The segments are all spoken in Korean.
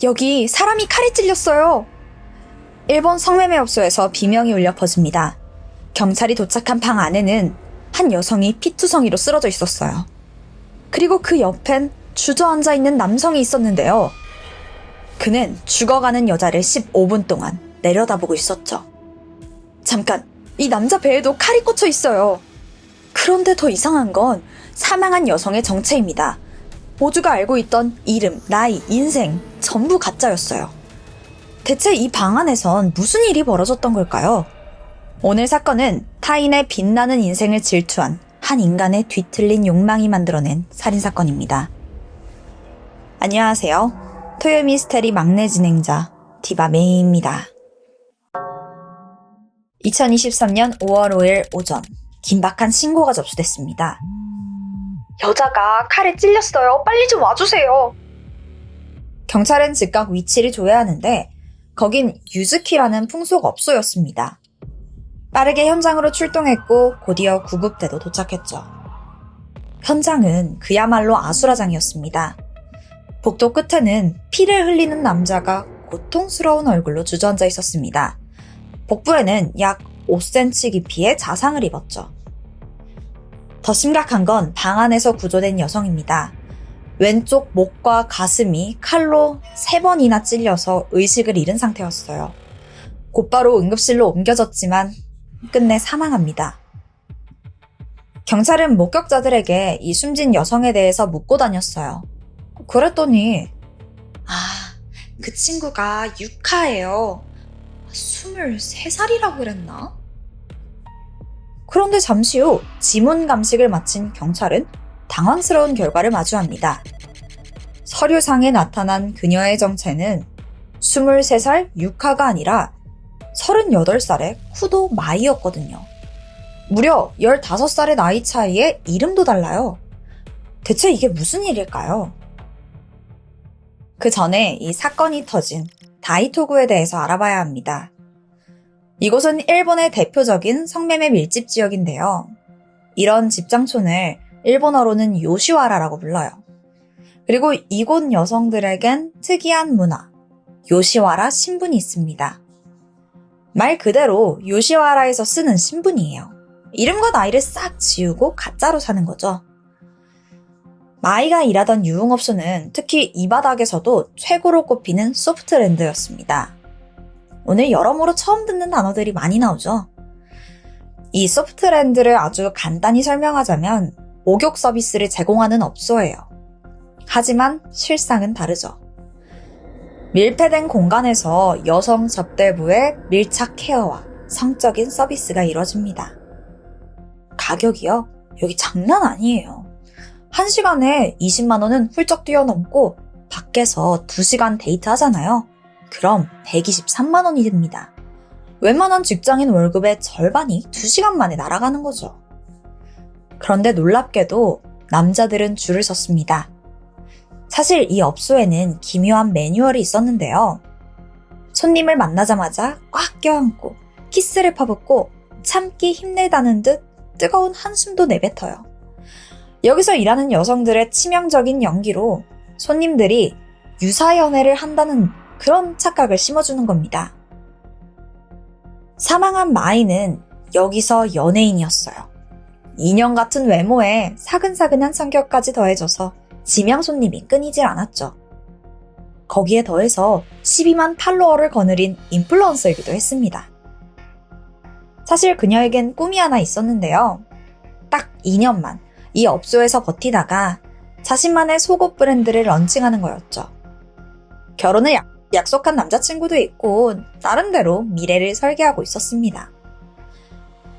여기 사람이 칼에 찔렸어요. 일본 성매매업소에서 비명이 울려 퍼집니다. 경찰이 도착한 방 안에는 한 여성이 피투성이로 쓰러져 있었어요. 그리고 그 옆엔 주저앉아 있는 남성이 있었는데요. 그는 죽어가는 여자를 15분 동안 내려다보고 있었죠. 잠깐, 이 남자 배에도 칼이 꽂혀 있어요. 그런데 더 이상한 건 사망한 여성의 정체입니다. 모두가 알고 있던 이름, 나이, 인생 전부 가짜였어요. 대체 이 방 안에선 무슨 일이 벌어졌던 걸까요? 오늘 사건은 타인의 빛나는 인생을 질투한 한 인간의 뒤틀린 욕망이 만들어낸 살인사건입니다. 안녕하세요. 토요미스테리 막내 진행자 디바 메이입니다. 2023년 5월 5일 오전 긴박한 신고가 접수됐습니다. 여자가 칼에 찔렸어요. 빨리 좀 와주세요. 경찰은 즉각 위치를 조회하는데 거긴 유즈키라는 풍속업소였습니다. 빠르게 현장으로 출동했고 곧이어 구급대도 도착했죠. 현장은 그야말로 아수라장이었습니다. 복도 끝에는 피를 흘리는 남자가 고통스러운 얼굴로 주저앉아 있었습니다. 복부에는 약 5cm 깊이의 자상을 입었죠. 더 심각한 건 방 안에서 구조된 여성입니다. 왼쪽 목과 가슴이 칼로 3번이나 찔려서 의식을 잃은 상태였어요. 곧바로 응급실로 옮겨졌지만 끝내 사망합니다. 경찰은 목격자들에게 이 숨진 여성에 대해서 묻고 다녔어요. 그랬더니 그 친구가 유카예요. 23살이라고 그랬나? 그런데 잠시 후 지문 감식을 마친 경찰은 당황스러운 결과를 마주합니다. 서류상에 나타난 그녀의 정체는 23살 유카가 아니라 38살의 쿠도 마이였거든요. 무려 15살의 나이 차이에 이름도 달라요. 대체 이게 무슨 일일까요? 그 전에 이 사건이 터진 다이토구에 대해서 알아봐야 합니다. 이곳은 일본의 대표적인 성매매 밀집 지역인데요. 이런 집장촌을 일본어로는 요시와라라고 불러요. 그리고 이곳 여성들에겐 특이한 문화, 요시와라 신분이 있습니다. 말 그대로 요시와라에서 쓰는 신분이에요. 이름과 나이를 싹 지우고 가짜로 사는 거죠. 마이가 일하던 유흥업소는 특히 이 바닥에서도 최고로 꼽히는 소프트랜드였습니다. 오늘 여러모로 처음 듣는 단어들이 많이 나오죠. 이 소프트랜드를 아주 간단히 설명하자면 목욕 서비스를 제공하는 업소예요. 하지만 실상은 다르죠. 밀폐된 공간에서 여성 접대부의 밀착 케어와 성적인 서비스가 이루어집니다. 가격이요? 여기 장난 아니에요. 1시간에 20만 원은 훌쩍 뛰어넘고 밖에서 2시간 데이트 하잖아요. 그럼 123만 원이 됩니다. 웬만한 직장인 월급의 절반이 2시간 만에 날아가는 거죠. 그런데 놀랍게도 남자들은 줄을 섰습니다. 사실 이 업소에는 기묘한 매뉴얼이 있었는데요. 손님을 만나자마자 꽉 껴안고 키스를 퍼붓고 참기 힘내다는 듯 뜨거운 한숨도 내뱉어요. 여기서 일하는 여성들의 치명적인 연기로 손님들이 유사연애를 한다는 그런 착각을 심어주는 겁니다. 사망한 마이는 여기서 연예인이었어요. 인형 같은 외모에 사근사근한 성격까지 더해져서 지명 손님이 끊이질 않았죠. 거기에 더해서 12만 팔로워를 거느린 인플루언서이기도 했습니다. 사실 그녀에겐 꿈이 하나 있었는데요. 딱 2년만 이 업소에서 버티다가 자신만의 속옷 브랜드를 런칭하는 거였죠. 결혼을 약속한 남자친구도 있고 나름대로 미래를 설계하고 있었습니다.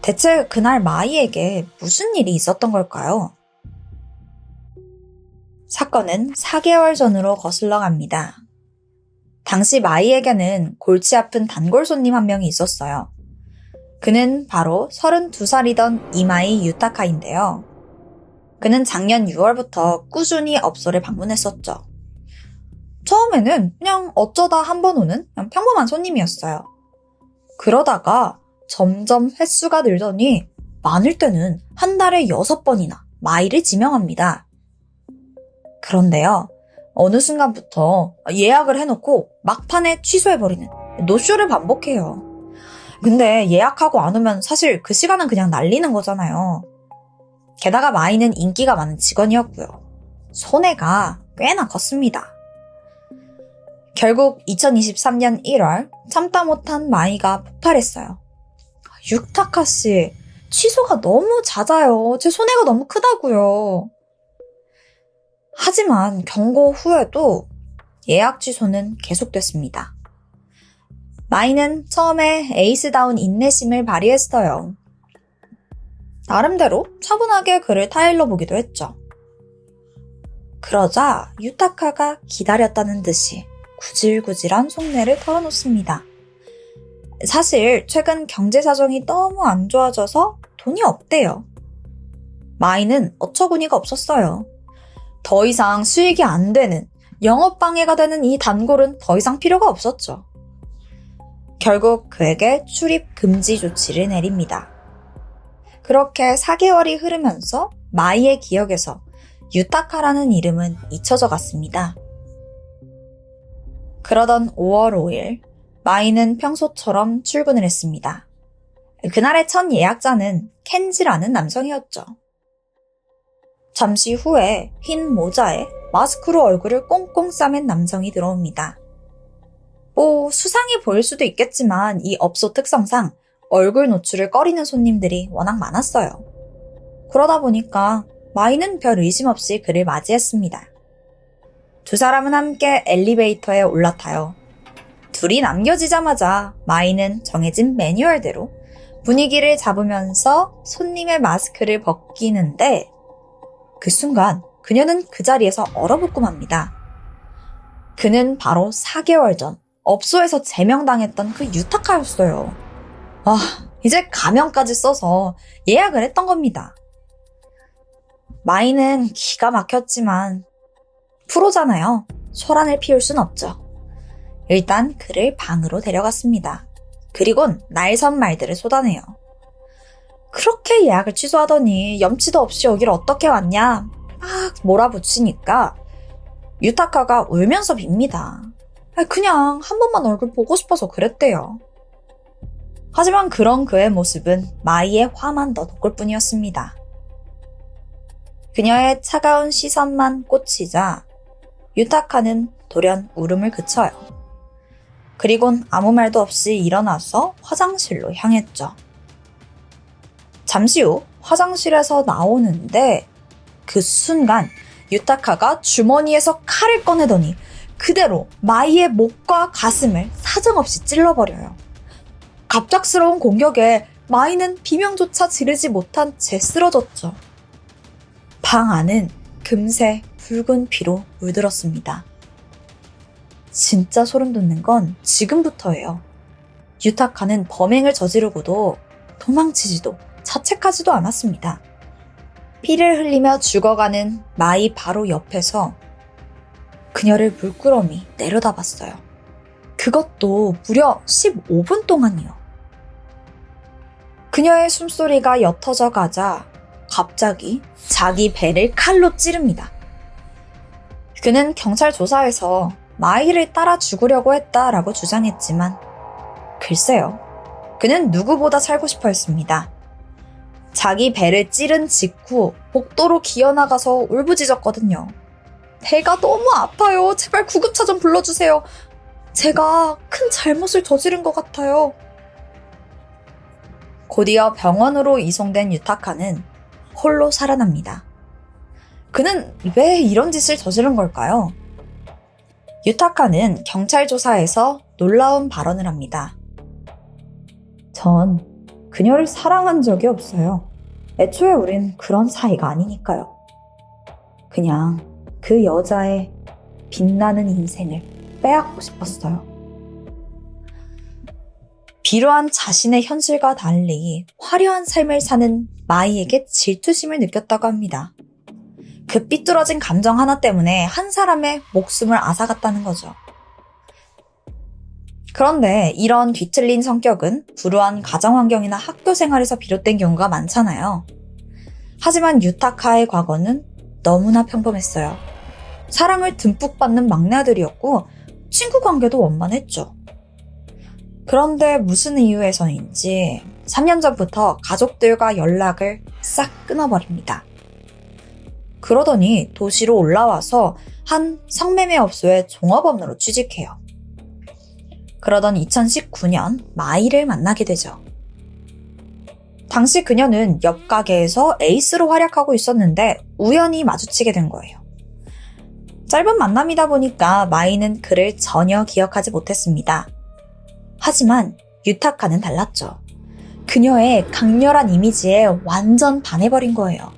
대체 그날 마이에게 무슨 일이 있었던 걸까요? 사건은 4개월 전으로 거슬러 갑니다. 당시 마이에게는 골치 아픈 단골 손님 한 명이 있었어요. 그는 바로 32살이던 이마이 유타카인데요. 그는 작년 6월부터 꾸준히 업소를 방문했었죠. 처음에는 그냥 어쩌다 한 번 오는 그냥 평범한 손님이었어요. 그러다가 점점 횟수가 늘더니 많을 때는 한 달에 6번이나 마이를 지명합니다. 그런데요, 어느 순간부터 예약을 해놓고 막판에 취소해버리는 노쇼를 반복해요. 근데 예약하고 안 오면 사실 그 시간은 그냥 날리는 거잖아요. 게다가 마이는 인기가 많은 직원이었고요. 손해가 꽤나 컸습니다. 결국 2023년 1월 참다 못한 마이가 폭발했어요. 유타카 씨, 취소가 너무 잦아요. 제 손해가 너무 크다고요. 하지만 경고 후에도 예약 취소는 계속됐습니다. 마이는 처음에 에이스다운 인내심을 발휘했어요. 나름대로 차분하게 그를 타일러 보기도 했죠. 그러자 유타카가 기다렸다는 듯이 구질구질한 속내를 털어놓습니다. 사실 최근 경제 사정이 너무 안 좋아져서 돈이 없대요. 마이는 어처구니가 없었어요. 더 이상 수익이 안 되는, 영업방해가 되는 이 단골은 더 이상 필요가 없었죠. 결국 그에게 출입 금지 조치를 내립니다. 그렇게 4개월이 흐르면서 마이의 기억에서 유타카라는 이름은 잊혀져 갔습니다. 그러던 5월 5일, 마이는 평소처럼 출근을 했습니다. 그날의 첫 예약자는 켄지라는 남성이었죠. 잠시 후에 흰 모자에 마스크로 얼굴을 꽁꽁 싸맨 남성이 들어옵니다. 수상해 보일 수도 있겠지만 이 업소 특성상 얼굴 노출을 꺼리는 손님들이 워낙 많았어요. 그러다 보니까 마이는 별 의심 없이 그를 맞이했습니다. 두 사람은 함께 엘리베이터에 올라타요. 둘이 남겨지자마자 마이는 정해진 매뉴얼대로 분위기를 잡으면서 손님의 마스크를 벗기는데 그 순간 그녀는 그 자리에서 얼어붙고 맙니다. 그는 바로 4개월 전 업소에서 제명당했던 그 유타카였어요. 이제 가면까지 써서 예약을 했던 겁니다. 마이는 기가 막혔지만 프로잖아요. 소란을 피울 순 없죠. 일단 그를 방으로 데려갔습니다. 그리곤 날선 말들을 쏟아내요. 그렇게 예약을 취소하더니 염치도 없이 여기를 어떻게 왔냐 막 몰아붙이니까 유타카가 울면서 빕니다. 그냥 한 번만 얼굴 보고 싶어서 그랬대요. 하지만 그런 그의 모습은 마이의 화만 더 돋굴 뿐이었습니다. 그녀의 차가운 시선만 꽂히자 유타카는 돌연 울음을 그쳐요. 그리곤 아무 말도 없이 일어나서 화장실로 향했죠. 잠시 후 화장실에서 나오는데 그 순간 유타카가 주머니에서 칼을 꺼내더니 그대로 마이의 목과 가슴을 사정없이 찔러버려요. 갑작스러운 공격에 마이는 비명조차 지르지 못한 채 쓰러졌죠. 방 안은 금세 붉은 피로 물들었습니다. 진짜 소름 돋는 건 지금부터예요. 유타카는 범행을 저지르고도 도망치지도 자책하지도 않았습니다. 피를 흘리며 죽어가는 마이 바로 옆에서 그녀를 물끄러미 내려다봤어요. 그것도 무려 15분 동안이요. 그녀의 숨소리가 옅어져 가자 갑자기 자기 배를 칼로 찌릅니다. 그는 경찰 조사에서 마이를 따라 죽으려고 했다라고 주장했지만 글쎄요. 그는 누구보다 살고 싶어 했습니다. 자기 배를 찌른 직후 복도로 기어나가서 울부짖었거든요. 배가 너무 아파요. 제발 구급차 좀 불러주세요. 제가 큰 잘못을 저지른 것 같아요. 곧이어 병원으로 이송된 유타카는 홀로 살아납니다. 그는 왜 이런 짓을 저지른 걸까요? 유타카는 경찰 조사에서 놀라운 발언을 합니다. 전 그녀를 사랑한 적이 없어요. 애초에 우린 그런 사이가 아니니까요. 그냥 그 여자의 빛나는 인생을 빼앗고 싶었어요. 비루한 자신의 현실과 달리 화려한 삶을 사는 마이에게 질투심을 느꼈다고 합니다. 그 삐뚤어진 감정 하나 때문에 한 사람의 목숨을 앗아갔다는 거죠. 그런데 이런 뒤틀린 성격은 불우한 가정환경이나 학교 생활에서 비롯된 경우가 많잖아요. 하지만 유타카의 과거는 너무나 평범했어요. 사랑을 듬뿍 받는 막내 아들이었고 친구 관계도 원만했죠. 그런데 무슨 이유에서인지 3년 전부터 가족들과 연락을 싹 끊어버립니다. 그러더니 도시로 올라와서 한 성매매업소의 종업원으로 취직해요. 그러던 2019년 마이를 만나게 되죠. 당시 그녀는 옆 가게에서 에이스로 활약하고 있었는데 우연히 마주치게 된 거예요. 짧은 만남이다 보니까 마이는 그를 전혀 기억하지 못했습니다. 하지만 유타카는 달랐죠. 그녀의 강렬한 이미지에 완전 반해버린 거예요.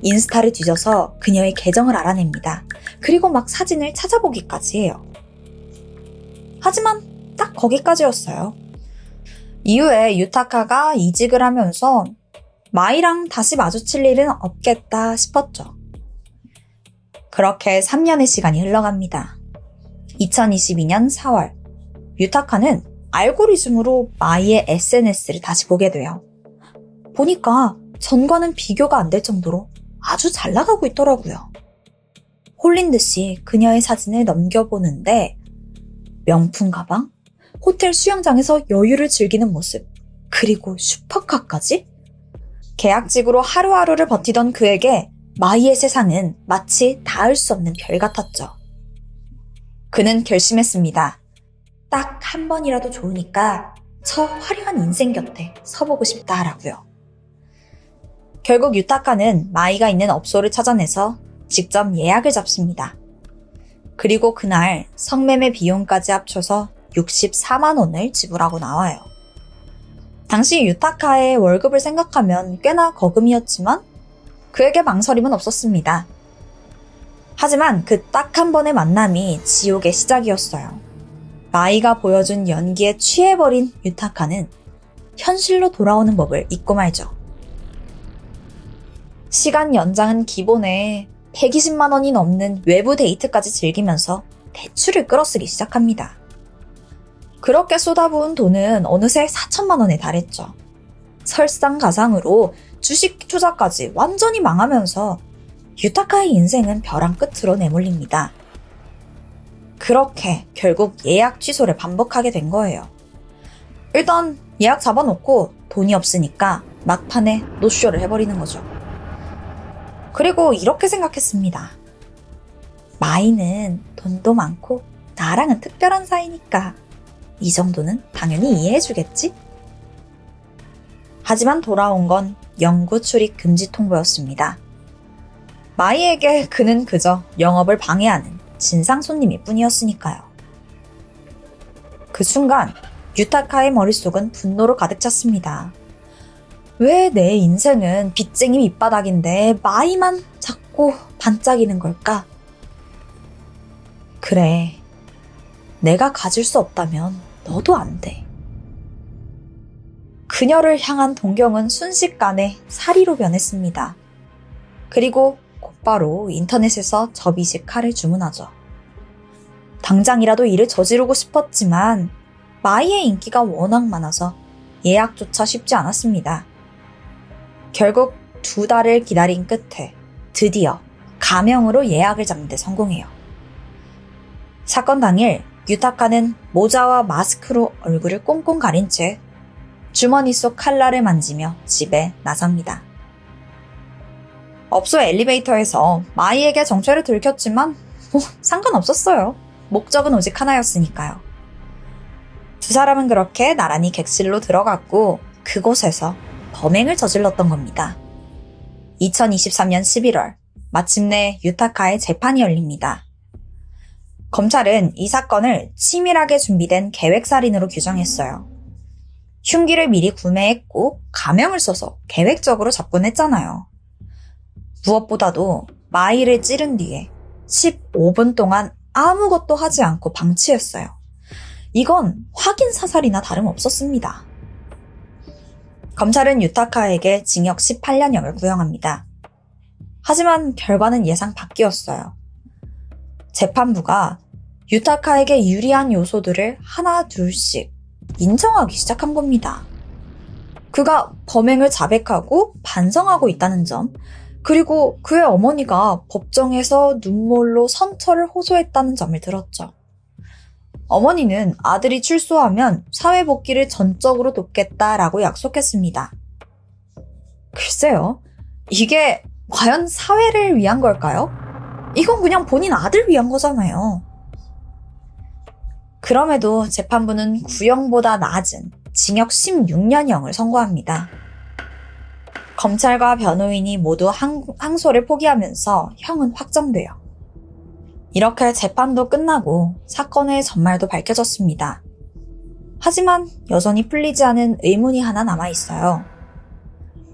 인스타를 뒤져서 그녀의 계정을 알아냅니다. 그리고 막 사진을 찾아보기까지 해요. 하지만 딱 거기까지였어요. 이후에 유타카가 이직을 하면서 마이랑 다시 마주칠 일은 없겠다 싶었죠. 그렇게 3년의 시간이 흘러갑니다. 2022년 4월, 유타카는 알고리즘으로 마이의 SNS를 다시 보게 돼요. 보니까 전과는 비교가 안 될 정도로 아주 잘 나가고 있더라고요. 홀린 듯이 그녀의 사진을 넘겨보는데 명품 가방, 호텔 수영장에서 여유를 즐기는 모습, 그리고 슈퍼카까지? 계약직으로 하루하루를 버티던 그에게 마이의 세상은 마치 닿을 수 없는 별 같았죠. 그는 결심했습니다. 딱 한 번이라도 좋으니까 저 화려한 인생 곁에 서보고 싶다라고요. 결국 유타카는 마이가 있는 업소를 찾아내서 직접 예약을 잡습니다. 그리고 그날 성매매 비용까지 합쳐서 64만 원을 지불하고 나와요. 당시 유타카의 월급을 생각하면 꽤나 거금이었지만 그에게 망설임은 없었습니다. 하지만 그 딱 한 번의 만남이 지옥의 시작이었어요. 마이가 보여준 연기에 취해버린 유타카는 현실로 돌아오는 법을 잊고 말죠. 시간 연장은 기본에 120만 원이 넘는 외부 데이트까지 즐기면서 대출을 끌어쓰기 시작합니다. 그렇게 쏟아부은 돈은 어느새 4천만 원에 달했죠. 설상가상으로 주식 투자까지 완전히 망하면서 유타카의 인생은 벼랑 끝으로 내몰립니다. 그렇게 결국 예약 취소를 반복하게 된 거예요. 일단 예약 잡아놓고 돈이 없으니까 막판에 노쇼를 해버리는 거죠. 그리고 이렇게 생각했습니다. 마이는 돈도 많고 나랑은 특별한 사이니까 이 정도는 당연히 이해해주겠지? 하지만 돌아온 건 영구 출입 금지 통보였습니다. 마이에게 그는 그저 영업을 방해하는 진상 손님일 뿐이었으니까요. 그 순간 유타카의 머릿속은 분노로 가득 찼습니다. 왜 내 인생은 빚쟁이 밑바닥인데 마이만 자꾸 반짝이는 걸까? 그래, 내가 가질 수 없다면 너도 안 돼. 그녀를 향한 동경은 순식간에 사리로 변했습니다. 그리고 곧바로 인터넷에서 접이식 칼을 주문하죠. 당장이라도 일을 저지르고 싶었지만 마이의 인기가 워낙 많아서 예약조차 쉽지 않았습니다. 결국 2달을 기다린 끝에 드디어 가명으로 예약을 잡는 데 성공해요. 사건 당일 유타카는 모자와 마스크로 얼굴을 꽁꽁 가린 채 주머니 속 칼날을 만지며 집에 나섭니다. 업소 엘리베이터에서 마이에게 정체를 들켰지만 상관없었어요. 목적은 오직 하나였으니까요. 두 사람은 그렇게 나란히 객실로 들어갔고 그곳에서 범행을 저질렀던 겁니다. 2023년 11월 마침내 유타카의 재판이 열립니다. 검찰은 이 사건을 치밀하게 준비된 계획살인으로 규정했어요. 흉기를 미리 구매했고 가명을 써서 계획적으로 접근했잖아요. 무엇보다도 마이를 찌른 뒤에 15분 동안 아무것도 하지 않고 방치했어요. 이건 확인 사살이나 다름없었습니다. 검찰은 유타카에게 징역 18년형을 구형합니다. 하지만 결과는 예상 밖이었어요. 재판부가 유타카에게 유리한 요소들을 하나 둘씩 인정하기 시작한 겁니다. 그가 범행을 자백하고 반성하고 있다는 점, 그리고 그의 어머니가 법정에서 눈물로 선처를 호소했다는 점을 들었죠. 어머니는 아들이 출소하면 사회 복귀를 전적으로 돕겠다라고 약속했습니다. 글쎄요, 이게 과연 사회를 위한 걸까요? 이건 그냥 본인 아들 위한 거잖아요. 그럼에도 재판부는 구형보다 낮은 징역 16년형을 선고합니다. 검찰과 변호인이 모두 항소를 포기하면서 형은 확정돼요. 이렇게 재판도 끝나고 사건의 전말도 밝혀졌습니다. 하지만 여전히 풀리지 않은 의문이 하나 남아있어요.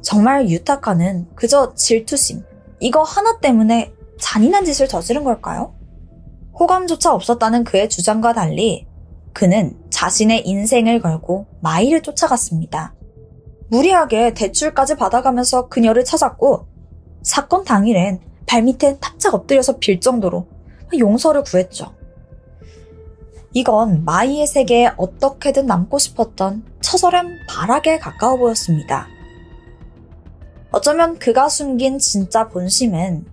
정말 유타카는 그저 질투심, 이거 하나 때문에 잔인한 짓을 저지른 걸까요? 호감조차 없었다는 그의 주장과 달리 그는 자신의 인생을 걸고 마이를 쫓아갔습니다. 무리하게 대출까지 받아가면서 그녀를 찾았고 사건 당일엔 발밑에 탑작 엎드려서 빌 정도로 용서를 구했죠. 이건 마이의 세계에 어떻게든 남고 싶었던 처절한 발악에 가까워 보였습니다. 어쩌면 그가 숨긴 진짜 본심은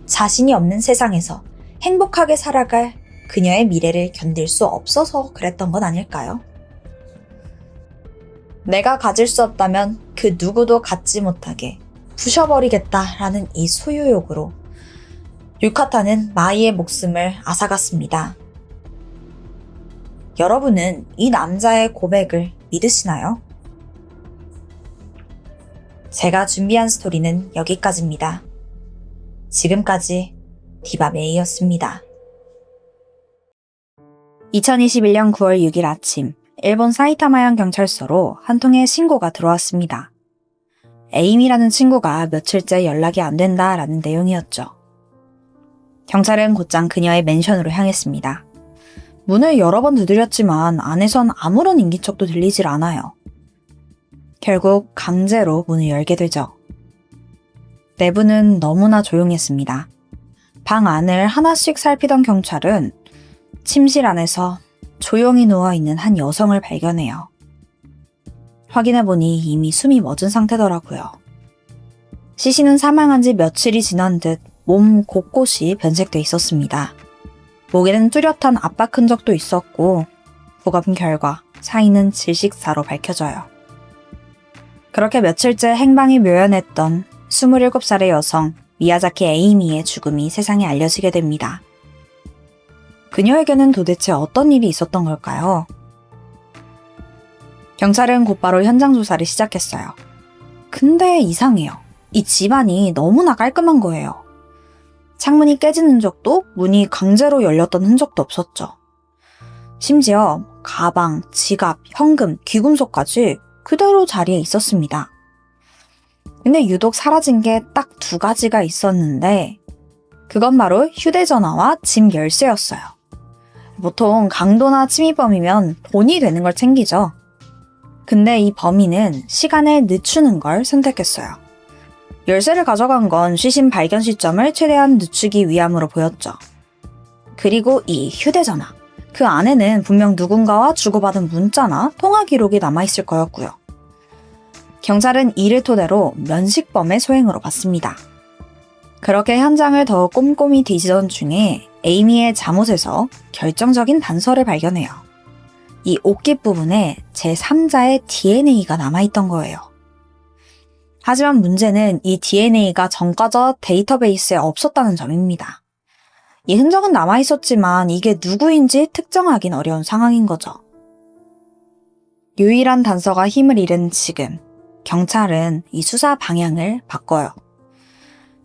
자신이 없는 세상에서 행복하게 살아갈 그녀의 미래를 견딜 수 없어서 그랬던 건 아닐까요? 내가 가질 수 없다면 그 누구도 갖지 못하게 부셔버리겠다라는 이 소유욕으로 유카타는 마이의 목숨을 앗아갔습니다. 여러분은 이 남자의 고백을 믿으시나요? 제가 준비한 스토리는 여기까지입니다. 지금까지 디바메이였습니다. 2021년 9월 6일 아침, 일본 사이타마현 경찰서로 한 통의 신고가 들어왔습니다. 에이미라는 친구가 며칠째 연락이 안 된다라는 내용이었죠. 경찰은 곧장 그녀의 맨션으로 향했습니다. 문을 여러 번 두드렸지만 안에선 아무런 인기척도 들리질 않아요. 결국 강제로 문을 열게 되죠. 내부는 너무나 조용했습니다. 방 안을 하나씩 살피던 경찰은 침실 안에서 조용히 누워있는 한 여성을 발견해요. 확인해보니 이미 숨이 멎은 상태더라고요. 시신은 사망한 지 며칠이 지난 듯 몸 곳곳이 변색돼 있었습니다. 목에는 뚜렷한 압박 흔적도 있었고 부검 결과 사인은 질식사로 밝혀져요. 그렇게 며칠째 행방이 묘연했던 27살의 여성 미야자키 에이미의 죽음이 세상에 알려지게 됩니다. 그녀에게는 도대체 어떤 일이 있었던 걸까요? 경찰은 곧바로 현장 조사를 시작했어요. 근데 이상해요. 이 집안이 너무나 깔끔한 거예요. 창문이 깨진 흔적도 문이 강제로 열렸던 흔적도 없었죠. 심지어 가방, 지갑, 현금, 귀금속까지 그대로 자리에 있었습니다. 근데 유독 사라진 게 딱 2가지가 있었는데 그건 바로 휴대전화와 집 열쇠였어요. 보통 강도나 침입범이면 본이 되는 걸 챙기죠. 근데 이 범인은 시간을 늦추는 걸 선택했어요. 열쇠를 가져간 건 시신 발견 시점을 최대한 늦추기 위함으로 보였죠. 그리고 이 휴대전화. 그 안에는 분명 누군가와 주고받은 문자나 통화 기록이 남아있을 거였고요. 경찰은 이를 토대로 면식범의 소행으로 봤습니다. 그렇게 현장을 더 꼼꼼히 뒤지던 중에 에이미의 잠옷에서 결정적인 단서를 발견해요. 이 옷깃 부분에 제3자의 DNA가 남아있던 거예요. 하지만 문제는 이 DNA가 전과자 데이터베이스에 없었다는 점입니다. 이 흔적은 남아있었지만 이게 누구인지 특정하긴 어려운 상황인 거죠. 유일한 단서가 힘을 잃은 지금, 경찰은 이 수사 방향을 바꿔요.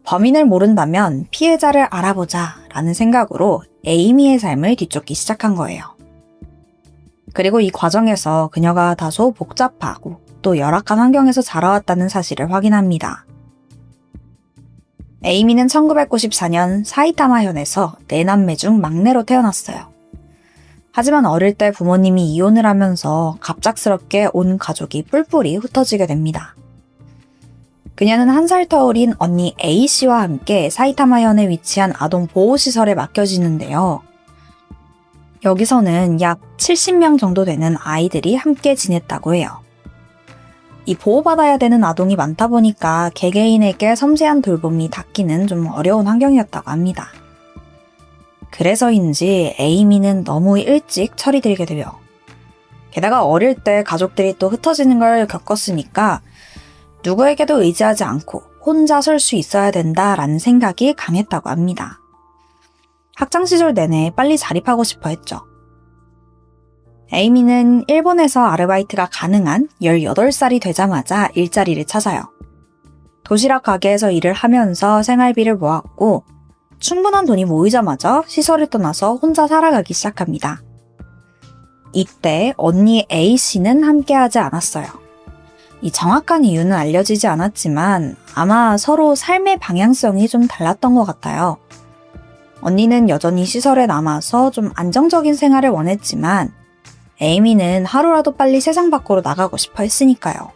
범인을 모른다면 피해자를 알아보자 라는 생각으로 에이미의 삶을 뒤쫓기 시작한 거예요. 그리고 이 과정에서 그녀가 다소 복잡하고 또 열악한 환경에서 자라왔다는 사실을 확인합니다. 에이미는 1994년 사이타마현에서 4남매 중 막내로 태어났어요. 하지만 어릴 때 부모님이 이혼을 하면서 갑작스럽게 온 가족이 뿔뿔이 흩어지게 됩니다. 그녀는 1살 더 어린 언니 A씨와 함께 사이타마현에 위치한 아동 보호시설에 맡겨지는데요. 여기서는 약 70명 정도 되는 아이들이 함께 지냈다고 해요. 이 보호받아야 되는 아동이 많다 보니까 개개인에게 섬세한 돌봄이 닿기는 좀 어려운 환경이었다고 합니다. 그래서인지 에이미는 너무 일찍 철이 들게 돼요. 게다가 어릴 때 가족들이 또 흩어지는 걸 겪었으니까 누구에게도 의지하지 않고 혼자 설 수 있어야 된다라는 생각이 강했다고 합니다. 학창시절 내내 빨리 자립하고 싶어 했죠. 에이미는 일본에서 아르바이트가 가능한 18살이 되자마자 일자리를 찾아요. 도시락 가게에서 일을 하면서 생활비를 모았고 충분한 돈이 모이자마자 시설을 떠나서 혼자 살아가기 시작합니다. 이때 언니 A씨는 함께하지 않았어요. 이 정확한 이유는 알려지지 않았지만 아마 서로 삶의 방향성이 좀 달랐던 것 같아요. 언니는 여전히 시설에 남아서 좀 안정적인 생활을 원했지만 에이미는 하루라도 빨리 세상 밖으로 나가고 싶어 했으니까요.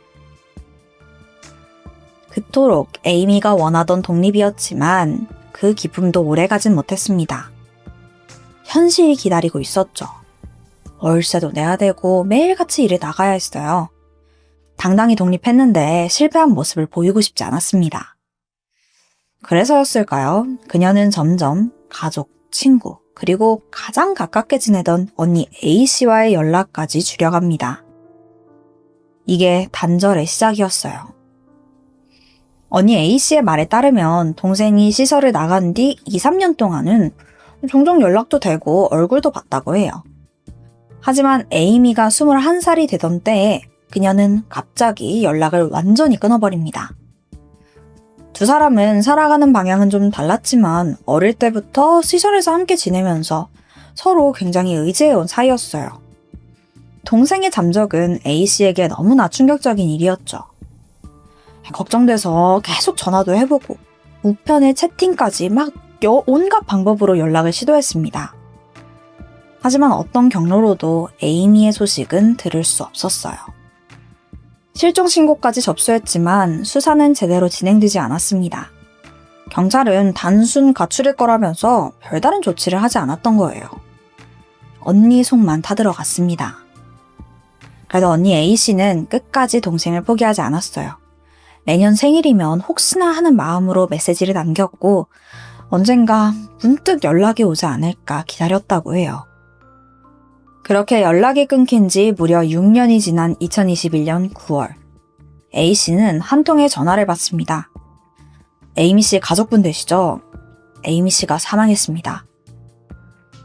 그토록 에이미가 원하던 독립이었지만 그 기쁨도 오래가진 못했습니다. 현실이 기다리고 있었죠. 월세도 내야 되고 매일같이 일에 나가야 했어요. 당당히 독립했는데 실패한 모습을 보이고 싶지 않았습니다. 그래서였을까요? 그녀는 점점 가족, 친구, 그리고 가장 가깝게 지내던 언니 A씨와의 연락까지 줄여갑니다. 이게 단절의 시작이었어요. 언니 A씨의 말에 따르면 동생이 시설을 나간 뒤 2, 3년 동안은 종종 연락도 되고 얼굴도 봤다고 해요. 하지만 에이미가 21살이 되던 때에 그녀는 갑자기 연락을 완전히 끊어버립니다. 두 사람은 살아가는 방향은 좀 달랐지만 어릴 때부터 시설에서 함께 지내면서 서로 굉장히 의지해온 사이였어요. 동생의 잠적은 A씨에게 너무나 충격적인 일이었죠. 걱정돼서 계속 전화도 해보고 우편에 채팅까지 막 온갖 방법으로 연락을 시도했습니다. 하지만 어떤 경로로도 에이미의 소식은 들을 수 없었어요. 실종 신고까지 접수했지만 수사는 제대로 진행되지 않았습니다. 경찰은 단순 가출일 거라면서 별다른 조치를 하지 않았던 거예요. 언니 속만 타들어갔습니다. 그래도 언니 A씨는 끝까지 동생을 포기하지 않았어요. 내년 생일이면 혹시나 하는 마음으로 메시지를 남겼고 언젠가 문득 연락이 오지 않을까 기다렸다고 해요. 그렇게 연락이 끊긴 지 무려 6년이 지난 2021년 9월, A씨는 한 통의 전화를 받습니다. 에이미씨 가족분 되시죠? 에이미씨가 사망했습니다.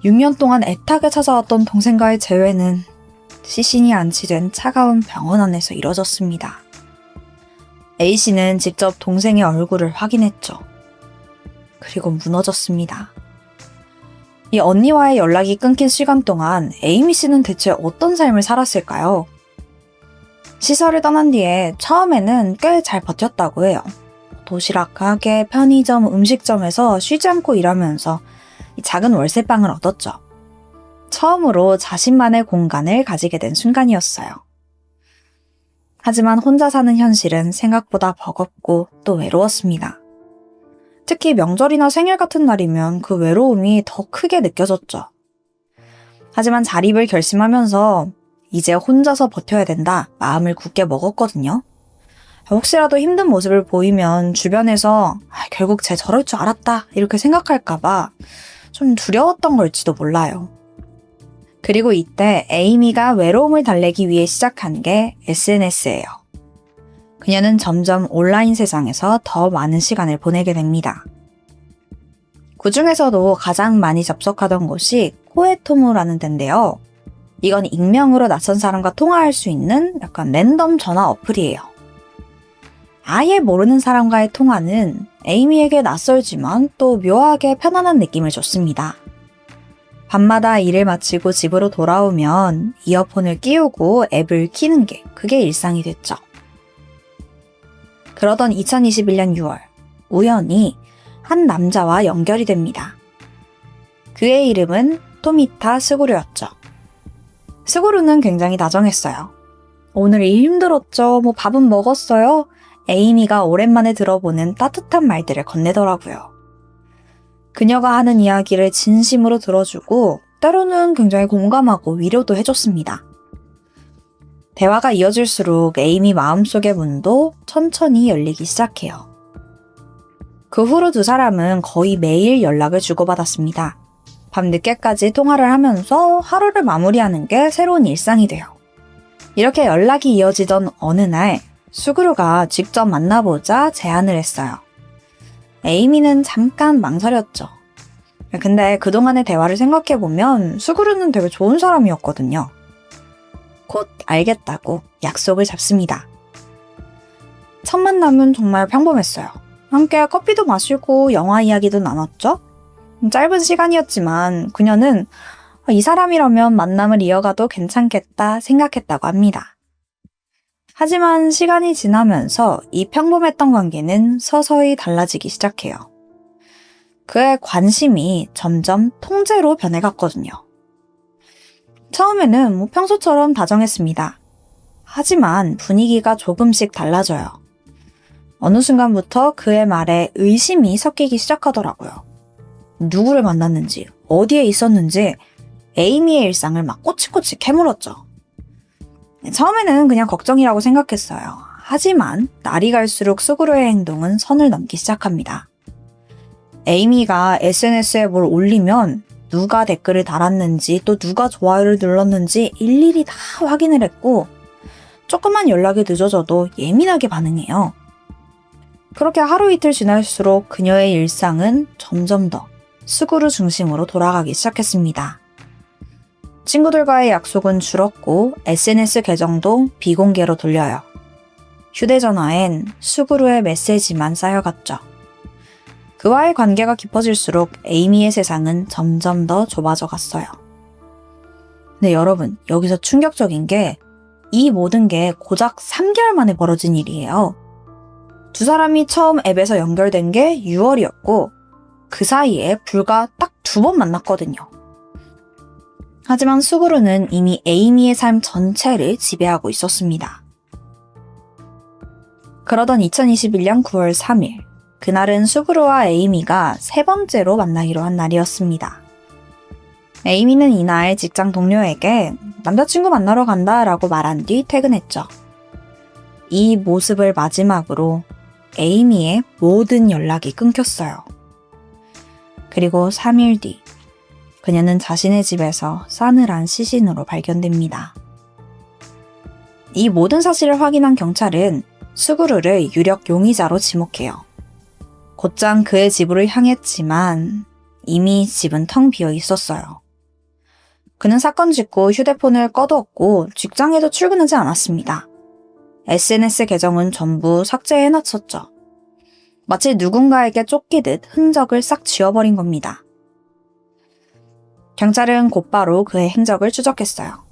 6년 동안 애타게 찾아왔던 동생과의 재회는 시신이 안치된 차가운 병원 안에서 이뤄졌습니다. A씨는 직접 동생의 얼굴을 확인했죠. 그리고 무너졌습니다. 이 언니와의 연락이 끊긴 시간 동안 에이미 씨는 대체 어떤 삶을 살았을까요? 시설을 떠난 뒤에 처음에는 꽤 잘 버텼다고 해요. 도시락 가게, 편의점, 음식점에서 쉬지 않고 일하면서 작은 월세방을 얻었죠. 처음으로 자신만의 공간을 가지게 된 순간이었어요. 하지만 혼자 사는 현실은 생각보다 버겁고 또 외로웠습니다. 특히 명절이나 생일 같은 날이면 그 외로움이 더 크게 느껴졌죠. 하지만 자립을 결심하면서 이제 혼자서 버텨야 된다 마음을 굳게 먹었거든요. 혹시라도 힘든 모습을 보이면 주변에서 결국 쟤 저럴 줄 알았다 이렇게 생각할까봐 좀 두려웠던 걸지도 몰라요. 그리고 이때 에이미가 외로움을 달래기 위해 시작한 게 SNS예요. 그녀는 점점 온라인 세상에서 더 많은 시간을 보내게 됩니다. 그 중에서도 가장 많이 접속하던 곳이 코에토모라는 데인데요. 이건 익명으로 낯선 사람과 통화할 수 있는 약간 랜덤 전화 어플이에요. 아예 모르는 사람과의 통화는 에이미에게 낯설지만 또 묘하게 편안한 느낌을 줬습니다. 밤마다 일을 마치고 집으로 돌아오면 이어폰을 끼우고 앱을 키는 게 그게 일상이 됐죠. 그러던 2021년 6월, 우연히 한 남자와 연결이 됩니다. 그의 이름은 토미타 스구루였죠. 스구루는 굉장히 다정했어요. 오늘 일 힘들었죠? 뭐 밥은 먹었어요? 에이미가 오랜만에 들어보는 따뜻한 말들을 건네더라고요. 그녀가 하는 이야기를 진심으로 들어주고 때로는 굉장히 공감하고 위로도 해줬습니다. 대화가 이어질수록 에이미 마음속의 문도 천천히 열리기 시작해요. 그 후로 두 사람은 거의 매일 연락을 주고받았습니다. 밤늦게까지 통화를 하면서 하루를 마무리하는 게 새로운 일상이 돼요. 이렇게 연락이 이어지던 어느 날 수구루가 직접 만나보자 제안을 했어요. 에이미는 잠깐 망설였죠. 근데 그동안의 대화를 생각해보면 수구루는 되게 좋은 사람이었거든요. 곧 알겠다고 약속을 잡습니다. 첫 만남은 정말 평범했어요. 함께 커피도 마시고 영화 이야기도 나눴죠. 짧은 시간이었지만 그녀는 이 사람이라면 만남을 이어가도 괜찮겠다 생각했다고 합니다. 하지만 시간이 지나면서 이 평범했던 관계는 서서히 달라지기 시작해요. 그의 관심이 점점 통제로 변해갔거든요. 처음에는 평소처럼 다정했습니다. 하지만 분위기가 조금씩 달라져요. 어느 순간부터 그의 말에 의심이 섞이기 시작하더라고요. 누구를 만났는지, 어디에 있었는지 에이미의 일상을 막 꼬치꼬치 캐물었죠. 처음에는 그냥 걱정이라고 생각했어요. 하지만 날이 갈수록 수구루의 행동은 선을 넘기 시작합니다. 에이미가 SNS에 뭘 올리면 누가 댓글을 달았는지 또 누가 좋아요를 눌렀는지 일일이 다 확인을 했고 조금만 연락이 늦어져도 예민하게 반응해요. 그렇게 하루 이틀 지날수록 그녀의 일상은 점점 더 수구루 중심으로 돌아가기 시작했습니다. 친구들과의 약속은 줄었고 SNS 계정도 비공개로 돌려요. 휴대전화엔 수구루의 메시지만 쌓여갔죠. 그와의 관계가 깊어질수록 에이미의 세상은 점점 더 좁아져 갔어요. 근데 여러분, 여기서 충격적인 게 이 모든 게 고작 3개월 만에 벌어진 일이에요. 두 사람이 처음 앱에서 연결된 게 6월이었고 그 사이에 불과 딱 2번 만났거든요. 하지만 수구루는 이미 에이미의 삶 전체를 지배하고 있었습니다. 그러던 2021년 9월 3일, 그날은 수구루와 에이미가 세 번째로 만나기로 한 날이었습니다. 에이미는 이날 직장 동료에게 남자친구 만나러 간다 라고 말한 뒤 퇴근했죠. 이 모습을 마지막으로 에이미의 모든 연락이 끊겼어요. 그리고 3일 뒤, 그녀는 자신의 집에서 싸늘한 시신으로 발견됩니다. 이 모든 사실을 확인한 경찰은 수구루를 유력 용의자로 지목해요. 곧장 그의 집으로 향했지만 이미 집은 텅 비어 있었어요. 그는 사건 직후 휴대폰을 꺼두었고 직장에도 출근하지 않았습니다. SNS 계정은 전부 삭제해놨었죠. 마치 누군가에게 쫓기듯 흔적을 싹 지워버린 겁니다. 경찰은 곧바로 그의 행적을 추적했어요.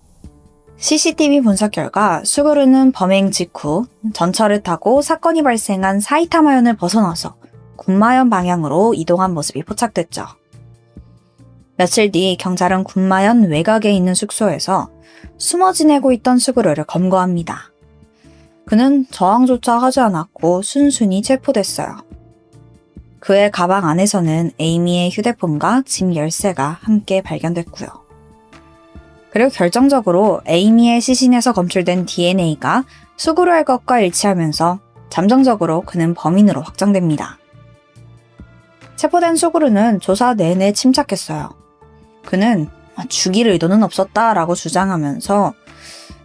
CCTV 분석 결과 수구루는 범행 직후 전철을 타고 사건이 발생한 사이타마현을 벗어나서 군마현 방향으로 이동한 모습이 포착됐죠. 며칠 뒤 경찰은 군마현 외곽에 있는 숙소에서 숨어 지내고 있던 수구루를 검거합니다. 그는 저항조차 하지 않았고 순순히 체포됐어요. 그의 가방 안에서는 에이미의 휴대폰과 집 열쇠가 함께 발견됐고요. 그리고 결정적으로 에이미의 시신에서 검출된 DNA가 수구루의 것과 일치하면서 잠정적으로 그는 범인으로 확정됩니다. 체포된 수구루는 조사 내내 침착했어요. 그는 죽일 의도는 없었다라고 주장하면서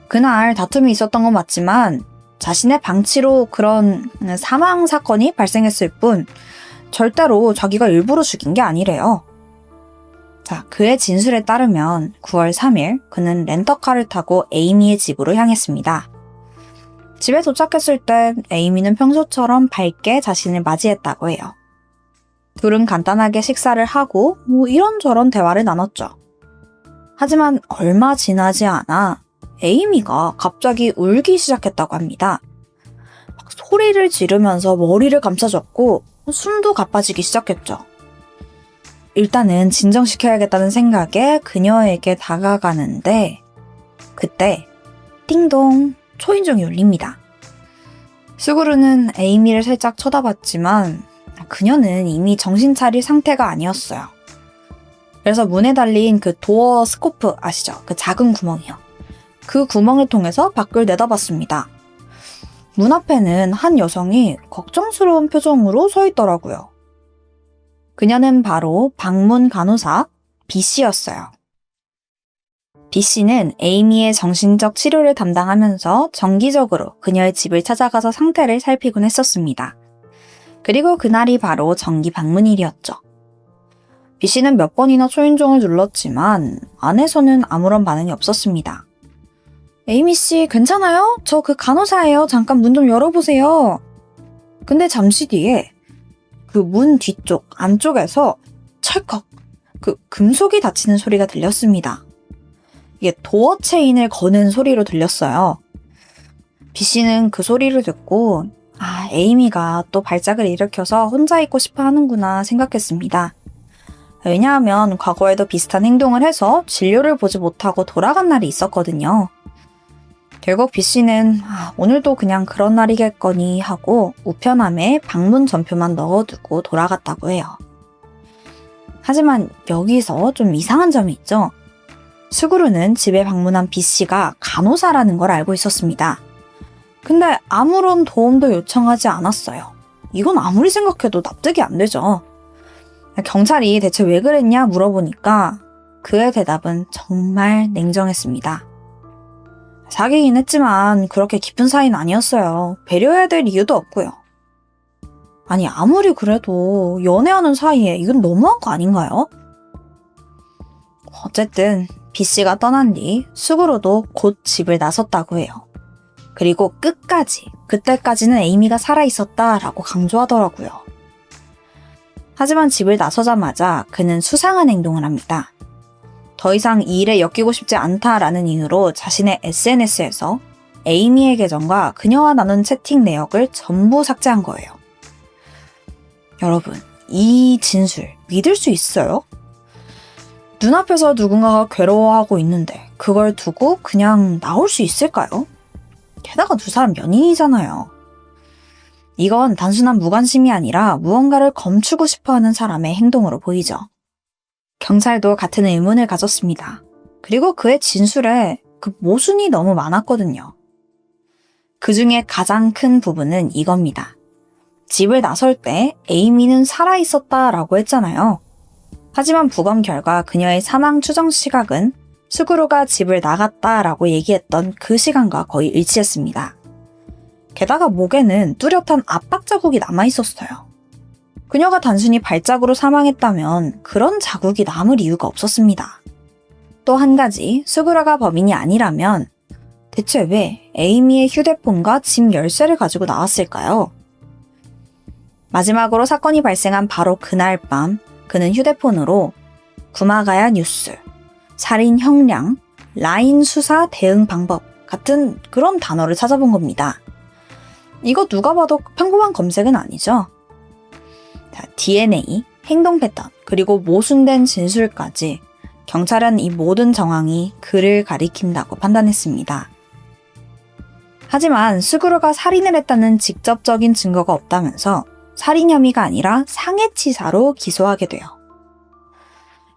그날 다툼이 있었던 건 맞지만 자신의 방치로 그런 사망 사건이 발생했을 뿐 절대로 자기가 일부러 죽인 게 아니래요. 자, 그의 진술에 따르면 9월 3일 그는 렌터카를 타고 에이미의 집으로 향했습니다. 집에 도착했을 때 에이미는 평소처럼 밝게 자신을 맞이했다고 해요. 둘은 간단하게 식사를 하고 이런저런 대화를 나눴죠. 하지만 얼마 지나지 않아 에이미가 갑자기 울기 시작했다고 합니다. 소리를 지르면서 머리를 감싸줬고 숨도 가빠지기 시작했죠. 일단은 진정시켜야겠다는 생각에 그녀에게 다가가는데 그때 띵동 초인종이 울립니다. 수구루는 에이미를 살짝 쳐다봤지만 그녀는 이미 정신 차릴 상태가 아니었어요. 그래서 문에 달린 그 도어 스코프 아시죠? 그 작은 구멍이요. 그 구멍을 통해서 밖을 내다봤습니다. 문 앞에는 한 여성이 걱정스러운 표정으로 서 있더라고요. 그녀는 바로 방문 간호사 B씨였어요. B씨는 에이미의 정신적 치료를 담당하면서 정기적으로 그녀의 집을 찾아가서 상태를 살피곤 했었습니다. 그리고 그날이 바로 정기 방문일이었죠. B씨는 몇 번이나 초인종을 눌렀지만 안에서는 아무런 반응이 없었습니다. 에이미씨, 괜찮아요? 저 그 간호사예요. 잠깐 문 좀 열어보세요. 근데 잠시 뒤에 그 문 뒤쪽 안쪽에서 찰컥 그 금속이 닫히는 소리가 들렸습니다. 이게 도어 체인을 거는 소리로 들렸어요. B씨는 그 소리를 듣고 에이미가 또 발작을 일으켜서 혼자 있고 싶어 하는구나 생각했습니다. 왜냐하면 과거에도 비슷한 행동을 해서 진료를 보지 못하고 돌아간 날이 있었거든요. 결국 B씨는 오늘도 그냥 그런 날이겠거니 하고 우편함에 방문 전표만 넣어두고 돌아갔다고 해요. 하지만 여기서 좀 이상한 점이 있죠. 스그루는 집에 방문한 B씨가 간호사라는 걸 알고 있었습니다. 근데 아무런 도움도 요청하지 않았어요. 이건 아무리 생각해도 납득이 안 되죠. 경찰이 대체 왜 그랬냐 물어보니까 그의 대답은 정말 냉정했습니다. 사귀긴 했지만 그렇게 깊은 사이는 아니었어요. 배려해야 될 이유도 없고요. 아니 아무리 그래도 연애하는 사이에 이건 너무한 거 아닌가요? 어쨌든 B씨가 떠난 뒤 스그루도 곧 집을 나섰다고 해요. 그리고 그때까지는 에이미가 살아있었다라고 강조하더라고요. 하지만 집을 나서자마자 그는 수상한 행동을 합니다. 더 이상 이 일에 엮이고 싶지 않다라는 이유로 자신의 SNS에서 에이미의 계정과 그녀와 나눈 채팅 내역을 전부 삭제한 거예요. 여러분, 이 진술 믿을 수 있어요? 눈앞에서 누군가가 괴로워하고 있는데 그걸 두고 그냥 나올 수 있을까요? 게다가 두 사람 연인이잖아요. 이건 단순한 무관심이 아니라 무언가를 감추고 싶어하는 사람의 행동으로 보이죠. 경찰도 같은 의문을 가졌습니다. 그리고 그의 진술에 그 모순이 너무 많았거든요. 그 중에 가장 큰 부분은 이겁니다. 집을 나설 때 에이미는 살아있었다라고 했잖아요. 하지만 부검 결과 그녀의 사망 추정 시각은 스그루가 집을 나갔다라고 얘기했던 그 시간과 거의 일치했습니다. 게다가 목에는 뚜렷한 압박 자국이 남아있었어요. 그녀가 단순히 발작으로 사망했다면 그런 자국이 남을 이유가 없었습니다. 또 한 가지, 스그루가 범인이 아니라면 대체 왜 에이미의 휴대폰과 집 열쇠를 가지고 나왔을까요? 마지막으로 사건이 발생한 바로 그날 밤 그는 휴대폰으로 구마가야 뉴스, 살인 형량, 라인 수사 대응 방법 같은 그런 단어를 찾아본 겁니다. 이거 누가 봐도 평범한 검색은 아니죠. 자, DNA, 행동 패턴, 그리고 모순된 진술까지 경찰은 이 모든 정황이 그를 가리킨다고 판단했습니다. 하지만 스그루가 살인을 했다는 직접적인 증거가 없다면서 살인 혐의가 아니라 상해치사로 기소하게 돼요.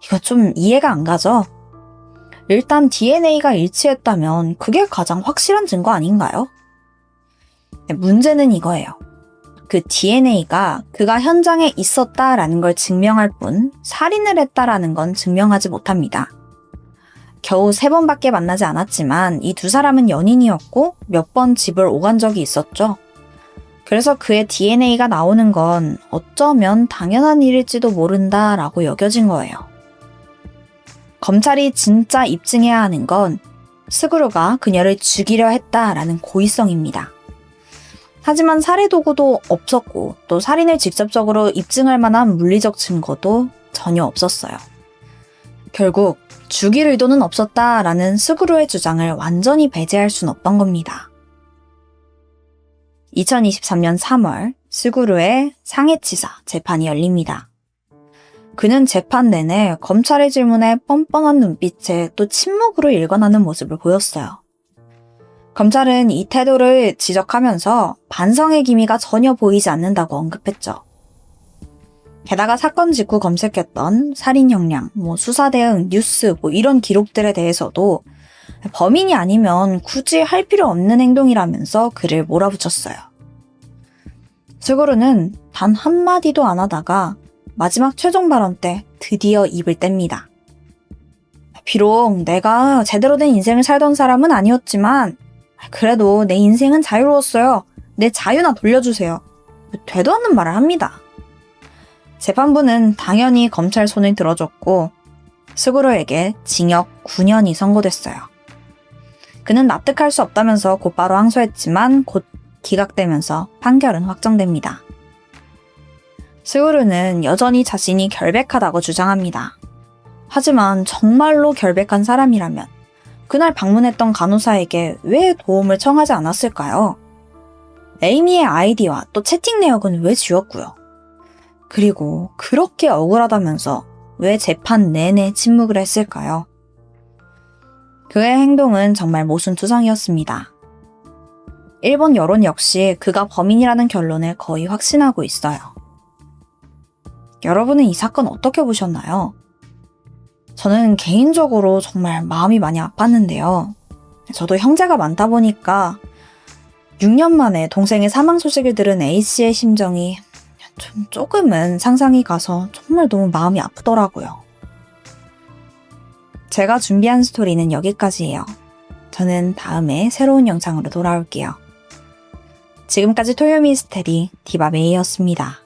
이거 좀 이해가 안 가죠? 일단 DNA가 일치했다면 그게 가장 확실한 증거 아닌가요? 문제는 이거예요. 그 DNA가 그가 현장에 있었다라는 걸 증명할 뿐 살인을 했다라는 건 증명하지 못합니다. 겨우 3번밖에 만나지 않았지만 이 두 사람은 연인이었고 몇 번 집을 오간 적이 있었죠. 그래서 그의 DNA가 나오는 건 어쩌면 당연한 일일지도 모른다라고 여겨진 거예요. 검찰이 진짜 입증해야 하는 건 스그루가 그녀를 죽이려 했다라는 고의성입니다. 하지만 살해 도구도 없었고 또 살인을 직접적으로 입증할 만한 물리적 증거도 전혀 없었어요. 결국 죽일 의도는 없었다라는 스그루의 주장을 완전히 배제할 순 없던 겁니다. 2023년 3월 스그루의 상해치사 재판이 열립니다. 그는 재판 내내 검찰의 질문에 뻔뻔한 눈빛에 또 침묵으로 일관하는 모습을 보였어요. 검찰은 이 태도를 지적하면서 반성의 기미가 전혀 보이지 않는다고 언급했죠. 게다가 사건 직후 검색했던 살인 형량, 수사 대응, 뉴스 이런 기록들에 대해서도 범인이 아니면 굳이 할 필요 없는 행동이라면서 그를 몰아붙였어요. 스구루는 단 한마디도 안 하다가 마지막 최종 발언 때 드디어 입을 뗍니다. 비록 내가 제대로 된 인생을 살던 사람은 아니었지만 그래도 내 인생은 자유로웠어요. 내 자유나 돌려주세요. 되도 않는 말을 합니다. 재판부는 당연히 검찰 손을 들어줬고 스구루에게 징역 9년이 선고됐어요. 그는 납득할 수 없다면서 곧바로 항소했지만 곧 기각되면서 판결은 확정됩니다. 스구루는 여전히 자신이 결백하다고 주장합니다. 하지만 정말로 결백한 사람이라면 그날 방문했던 간호사에게 왜 도움을 청하지 않았을까요? 에이미의 아이디와 또 채팅 내역은 왜 지웠고요? 그리고 그렇게 억울하다면서 왜 재판 내내 침묵을 했을까요? 그의 행동은 정말 모순투성이었습니다. 일본 여론 역시 그가 범인이라는 결론을 거의 확신하고 있어요. 여러분은 이 사건 어떻게 보셨나요? 저는 개인적으로 정말 마음이 많이 아팠는데요. 저도 형제가 많다 보니까 6년 만에 동생의 사망 소식을 들은 A씨의 심정이 조금은 상상이 가서 정말 너무 마음이 아프더라고요. 제가 준비한 스토리는 여기까지예요. 저는 다음에 새로운 영상으로 돌아올게요. 지금까지 토요미스테리 디바메이였습니다.